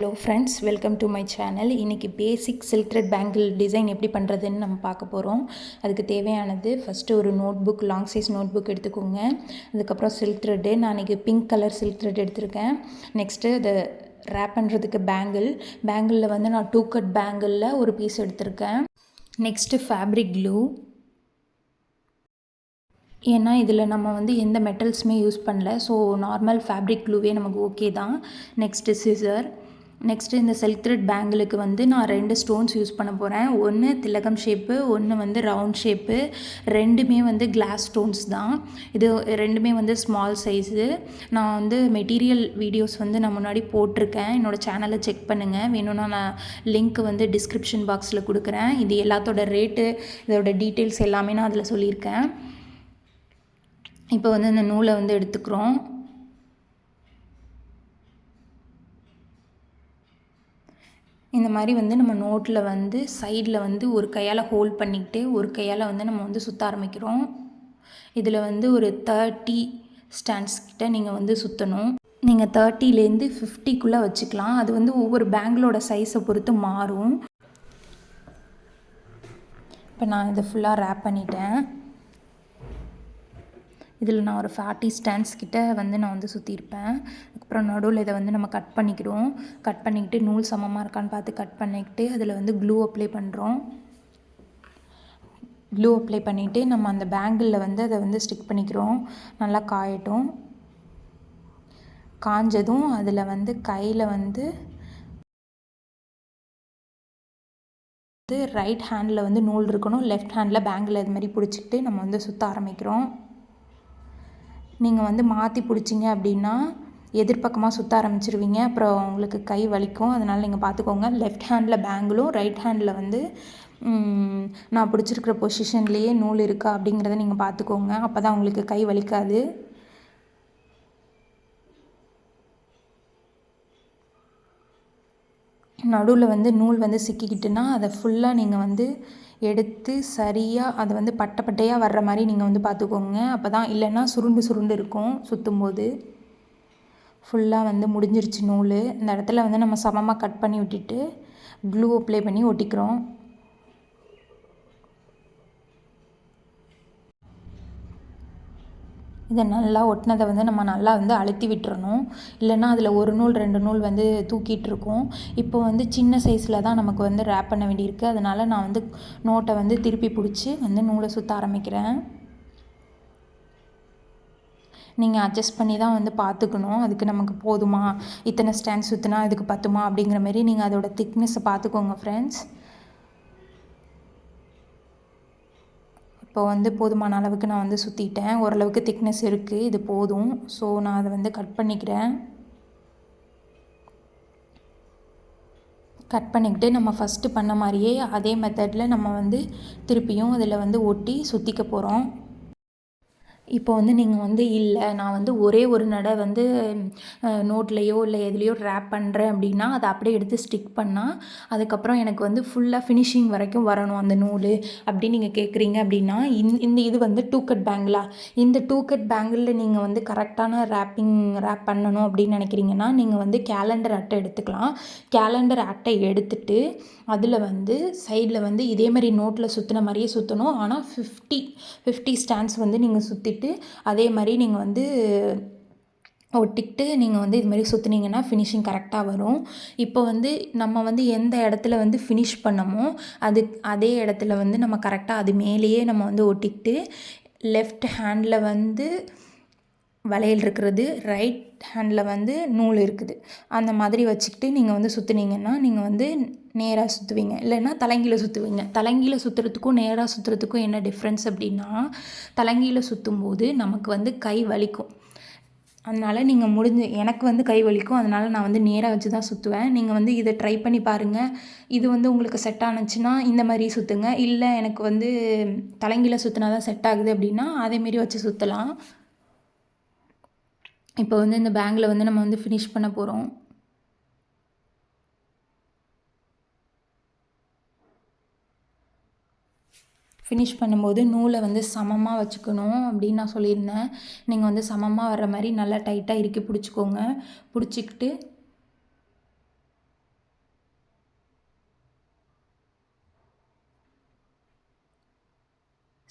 Hello friends, welcome to my channel. இன்றைக்கி basic silk thread bangle design எப்படி பண்ணுறதுன்னு நம்ம பார்க்க போகிறோம். அதுக்கு தேவையானது ஃபஸ்ட்டு ஒரு notebook, long size notebook எடுத்துக்கோங்க. அதுக்கப்புறம் சில்க் த்ரெட்டு, நான் இன்றைக்கி பிங்க் கலர் சில்க் த்ரெட் எடுத்திருக்கேன். நெக்ஸ்ட்டு அதை ரேப் பண்ணுறதுக்கு பேங்கிளில் வந்து நான் 2 கட் பேங்கிளில் ஒரு பீஸ் எடுத்திருக்கேன். நெக்ஸ்ட்டு ஃபேப்ரிக் க்ளூ, ஏன்னா இதில் நம்ம வந்து எந்த மெட்டல்ஸுமே யூஸ் பண்ணல. ஸோ நார்மல் ஃபேப்ரிக் க்ளூவே நமக்கு ஓகே தான். Next scissor. நெக்ஸ்ட்டு இந்த சில்க் த்ரெட் பேங்கிளுக்கு வந்து நான் 2 ஸ்டோன்ஸ் யூஸ் பண்ண போகிறேன். ஒன்று திலகம் ஷேப்பு, ஒன்று வந்து ரவுண்ட் ஷேப்பு. ரெண்டுமே வந்து கிளாஸ் ஸ்டோன்ஸ் தான். இது ரெண்டுமே வந்து ஸ்மால் சைஸு. நான் வந்து மெட்டீரியல் வீடியோஸ் வந்து நான் முன்னாடி போட்டிருக்கேன். என்னோடய சேனலை செக் பண்ணுங்கள். வேணும்னா நான் லிங்க் வந்து டிஸ்கிரிப்ஷன் பாக்ஸில் கொடுக்குறேன். இது எல்லாத்தோட ரேட்டு, இதோட டீட்டெயில்ஸ் எல்லாமே நான் அதில் சொல்லியிருக்கேன். இப்போ வந்து இந்த நூலை வந்து எடுத்துக்கிறோம். இந்த மாதிரி வந்து நம்ம நோட்டில் வந்து சைடில் வந்து ஒரு கையால் ஹோல்ட் பண்ணிக்கிட்டு ஒரு கையால் வந்து நம்ம வந்து சுற்ற ஆரம்பிக்கிறோம். இதில் வந்து ஒரு 30 ஸ்டாண்ட்ஸ் கிட்ட நீங்கள் வந்து சுற்றணும். நீங்கள் 30லேருந்து 50க்குள்ளே வச்சுக்கலாம். அது வந்து ஒவ்வொரு பேங்கிளோட சைஸை பொறுத்து மாறும். இப்போ நான் இதை ஃபுல்லாக ரேப் பண்ணிட்டேன். இதில் நான் ஒரு 40 ஸ்டாண்ட்ஸ் கிட்ட வந்து நான் வந்து சுற்றிருப்பேன். அதுக்கப்புறம் நடுவில் இதை வந்து நம்ம கட் பண்ணிக்கிறோம். கட் பண்ணிக்கிட்டு நூல் சமமாக இருக்கான்னு பார்த்து கட் பண்ணிக்கிட்டு அதில் வந்து க்ளூ அப்ளை பண்ணுறோம். க்ளூ அப்ளை பண்ணிவிட்டு நம்ம அந்த பேங்கிளில் வந்து அதை வந்து ஸ்டிக் பண்ணிக்கிறோம். நல்லா காயட்டும். காஞ்சதும் அதில் வந்து கையில் வந்து ரைட் ஹேண்டில் வந்து நூல் இருக்கணும். லெஃப்ட் ஹேண்டில் பேங்கில் இது மாதிரி பிடிச்சிக்கிட்டு நம்ம வந்து சுற்ற ஆரம்பிக்கிறோம். நீங்கள் வந்து மாற்றி பிடிச்சிங்க அப்படின்னா எதிர்பக்கமாக சுற்ற ஆரம்பிச்சிருவீங்க. அப்புறம் உங்களுக்கு கை வலிக்கும். அதனால் நீங்கள் பார்த்துக்கோங்க. லெஃப்ட் ஹேண்டில் பேங்கிளும் ரைட் ஹேண்டில் வந்து நான் பிடிச்சிருக்கிற பொசிஷன்லேயே நூல் இருக்கா அப்படிங்கிறத நீங்கள் பார்த்துக்கோங்க. அப்போ தான் உங்களுக்கு கை வலிக்காது. நடுவில் வந்து நூல் வந்து சிக்கிக்கிட்டுனா அதை ஃபுல்லாக நீங்கள் வந்து எடுத்து சரியாக அதை வந்து பட்டையாக வர்ற மாதிரி நீங்கள் வந்து பார்த்துக்கோங்க. அப்போ தான், இல்லைன்னா சுருண்டு இருக்கும் சுற்றும்போது. ஃபுல்லாக வந்து முடிஞ்சிருச்சு நூல். இந்த இடத்துல வந்து நம்ம சமமாக கட் பண்ணி விட்டுட்டு க்ளூ அப்ளை பண்ணி ஒட்டிக்கிறோம். இதை நல்லா ஒட்டினதை வந்து நம்ம நல்லா வந்து அழுத்தி விட்டுறணும். இல்லைன்னா அதில் ஒரு நூல் 2 நூல் வந்து தூக்கிட்டு இருக்கும். இப்போ வந்து சின்ன சைஸில் தான் நமக்கு வந்து ரேப் பண்ண வேண்டியிருக்கு. அதனால் நான் வந்து நோட்டை வந்து திருப்பி பிடிச்சி வந்து நூலை சுற்ற ஆரம்பிக்கிறேன். நீங்கள் அட்ஜஸ்ட் பண்ணி தான் வந்து பார்த்துக்கணும். அதுக்கு நமக்கு போதுமா, இத்தனை ஸ்டாண்ட் சுற்றினா இதுக்கு பத்துமா அப்படிங்கிற மாதிரி நீங்கள் அதோட திக்னஸை பார்த்துக்கோங்க ஃப்ரெண்ட்ஸ். இப்போ வந்து போதுமான அளவுக்கு நான் வந்து சுற்றிட்டேன். ஓரளவுக்கு திக்னஸ் இருக்குது, இது போதும். ஸோ நான் அதை வந்து கட் பண்ணிக்கிறேன். கட் பண்ணிக்கிட்டு நம்ம ஃபஸ்ட்டு பண்ண மாதிரியே அதே மெத்தடில் நம்ம வந்து திருப்பியும் அதில் வந்து ஒட்டி சுற்றிக்க போகிறோம். இப்போ வந்து நீங்கள் வந்து இல்லை, நான் வந்து ஒரே ஒரு நடை வந்து நோட்லேயோ இல்லை எதுலேயோ ரேப் பண்ணுறேன் அப்படின்னா அதை அப்படியே எடுத்து ஸ்டிக் பண்ணால் அதுக்கப்புறம் எனக்கு வந்து ஃபுல்லாக ஃபினிஷிங் வரைக்கும் வரணும் அந்த நூல் அப்படின்னு நீங்கள் கேட்குறீங்க அப்படின்னா இந்த இது வந்து 2 கட் பேங்கிளா, இந்த 2 கட் பேங்கிளில் நீங்கள் வந்து கரெக்டான ரேப் பண்ணணும் அப்படின்னு நினைக்கிறீங்கன்னா நீங்கள் வந்து கேலண்டர் அட்டை எடுத்துக்கலாம். கேலண்டர் அட்டை எடுத்துகிட்டு அதில் வந்து சைடில் வந்து இதே மாதிரி நோட்டில் சுற்றின மாதிரியே சுற்றணும். ஆனால் 50 ஸ்டாண்ட்ஸ் வந்து நீங்கள் சுற்றிட்டு அதே மாதிரி நீங்கள் வந்து ஒட்டிக்கிட்டு நீங்கள் வந்து இதுமாதிரி சுற்றுனீங்கன்னா ஃபினிஷிங் கரெக்டாக வரும். இப்போ வந்து நம்ம வந்து எந்த இடத்துல வந்து ஃபினிஷ் பண்ணமோ அதே இடத்துல வந்து நம்ம கரெக்டாக அது மேலேயே நம்ம வந்து ஒட்டிக்கிட்டு லெஃப்ட் ஹேண்டில் வந்து வளையல் இருக்கிறது, ரைட் ஹேண்டில் வந்து நூல் இருக்குது, அந்த மாதிரி வச்சுக்கிட்டு நீங்கள் வந்து சுற்றுனீங்கன்னா நீங்கள் வந்து நேராக சுற்றுவீங்க. இல்லைன்னா தலங்கீழ சுற்றுவீங்க. தலங்கீழ சுற்றுறதுக்கும் நேராக சுற்றுறதுக்கும் என்ன டிஃப்ரென்ஸ் அப்படின்னா, தலங்கீழ சுற்றும்போது நமக்கு வந்து கை வலிக்கும். அதனால் நீங்கள் எனக்கு வந்து கை வலிக்கும். அதனால் நான் வந்து நேராக வச்சு தான் சுற்றுவேன். நீங்கள் வந்து இதை ட்ரை பண்ணி பாருங்கள். இது வந்து உங்களுக்கு செட் ஆனுச்சுன்னா இந்த மாதிரி சுற்றுங்க. இல்லை எனக்கு வந்து தலங்கீழ சுற்றினா தான் செட் ஆகுது அப்படின்னா அதேமாரி வச்சு சுற்றலாம். இப்போ வந்து இந்த பேங்கில் வந்து நம்ம வந்து ஃபினிஷ் பண்ண போகிறோம். ஃபினிஷ் பண்ணும்போது நூலை வந்து சமமாக வச்சுக்கணும் அப்படின்னு நான் சொல்லியிருந்தேன். நீங்கள் வந்து சமமாக வர்ற மாதிரி நல்லா டைட்டாக இறுக்கி பிடிச்சிக்கோங்க. பிடிச்சிக்கிட்டு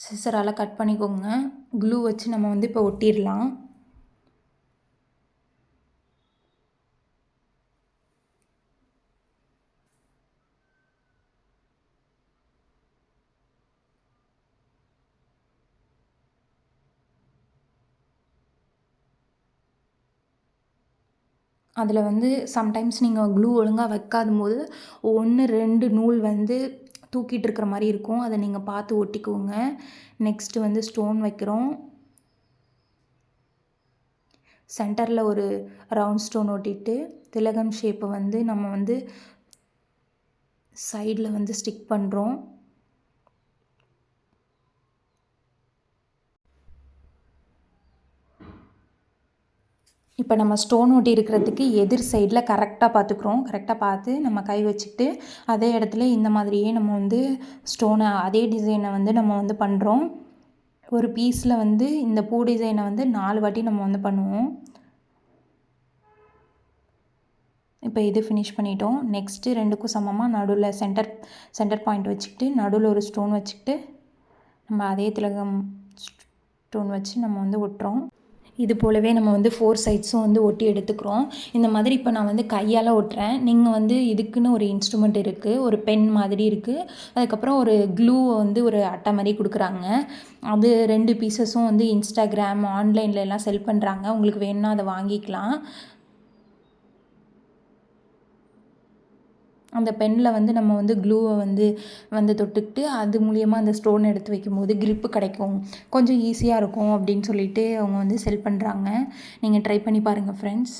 சிசரால் கட் பண்ணிக்கோங்க. க்ளூ வச்சு நம்ம வந்து இப்போ ஒட்டிடலாம். அதில் வந்து சம்டைம்ஸ் நீங்கள் க்ளூ ஒழுங்காக வைக்காதம்போது 1, 2 நூல் வந்து தூக்கிட்டு இருக்கிற மாதிரி இருக்கும். அதை நீங்கள் பார்த்து ஒட்டிக்கோங்க. நெக்ஸ்ட்டு வந்து ஸ்டோன் வைக்கிறோம். சென்டரில் ஒரு ரவுண்ட் ஸ்டோன் ஒட்டிட்டு திலகம் ஷேப்பை வந்து நம்ம வந்து சைடில் வந்து ஸ்டிக் பண்ணுறோம். இப்போ நம்ம ஸ்டோன் ஒட்டி இருக்கிறதுக்கு எதிர் சைடில் கரெக்டாக பார்த்துக்குறோம். கரெக்டாக பார்த்து நம்ம கை வச்சுக்கிட்டு அதே இடத்துல இந்த மாதிரியே நம்ம வந்து ஸ்டோனை அதே டிசைனை வந்து நம்ம வந்து பண்ணுறோம். ஒரு பீஸில் வந்து இந்த பூ டிசைனை வந்து 4 வாட்டி நம்ம வந்து பண்ணுவோம். இப்போ இது ஃபினிஷ் பண்ணிட்டோம். நெக்ஸ்ட்டு 2க்கும் சமமாக நடுவில் சென்டர் பாயிண்ட் வச்சுக்கிட்டு நடுவில் ஒரு ஸ்டோன் வச்சுக்கிட்டு நம்ம அதே திலகம் ஸ்டோன் வச்சு நம்ம வந்து ஒட்டுறோம். இது போலவே நம்ம வந்து 4 சைட்ஸும் வந்து ஒட்டி எடுத்துக்கிறோம். இந்த மாதிரி இப்போ நான் வந்து கையால் ஒட்டுறேன். நீங்கள் வந்து இதுக்குன்னு ஒரு இன்ஸ்ட்ருமெண்ட் இருக்குது. ஒரு பென் மாதிரி இருக்குது. அதுக்கப்புறம் ஒரு க்ளூ வந்து ஒரு அட்டை மாதிரி கொடுக்குறாங்க. அது 2 பீசஸும் வந்து இன்ஸ்டாகிராம் ஆன்லைனில் எல்லாம் செல் பண்ணுறாங்க. உங்களுக்கு வேணும்னா அதை வாங்கிக்கலாம். அந்த பென்னில் வந்து நம்ம வந்து க்ளூவை வந்து தொட்டுக்கிட்டு அது மூலியமாக அந்த ஸ்டோன் எடுத்து வைக்கும்போது க்ரிப்பு கிடைக்கும், கொஞ்சம் ஈஸியாக இருக்கும் அப்படின்னு சொல்லிட்டு அவங்க வந்து செல் பண்ணுறாங்க. நீங்கள் ட்ரை பண்ணி பாருங்கள் ஃப்ரெண்ட்ஸ்.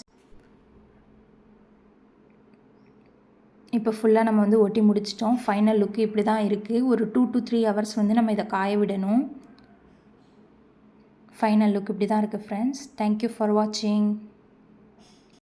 இப்போ ஃபுல்லாக நம்ம வந்து ஒட்டி முடிச்சிட்டோம். ஃபைனல் லுக்கு இப்படி தான் இருக்குது. ஒரு 2 to 3 ஹவர்ஸ் வந்து நம்ம இதை காய விடணும். ஃபைனல் லுக் இப்படி தான் இருக்குது ஃப்ரெண்ட்ஸ். தேங்க்யூ ஃபார் வாட்சிங்.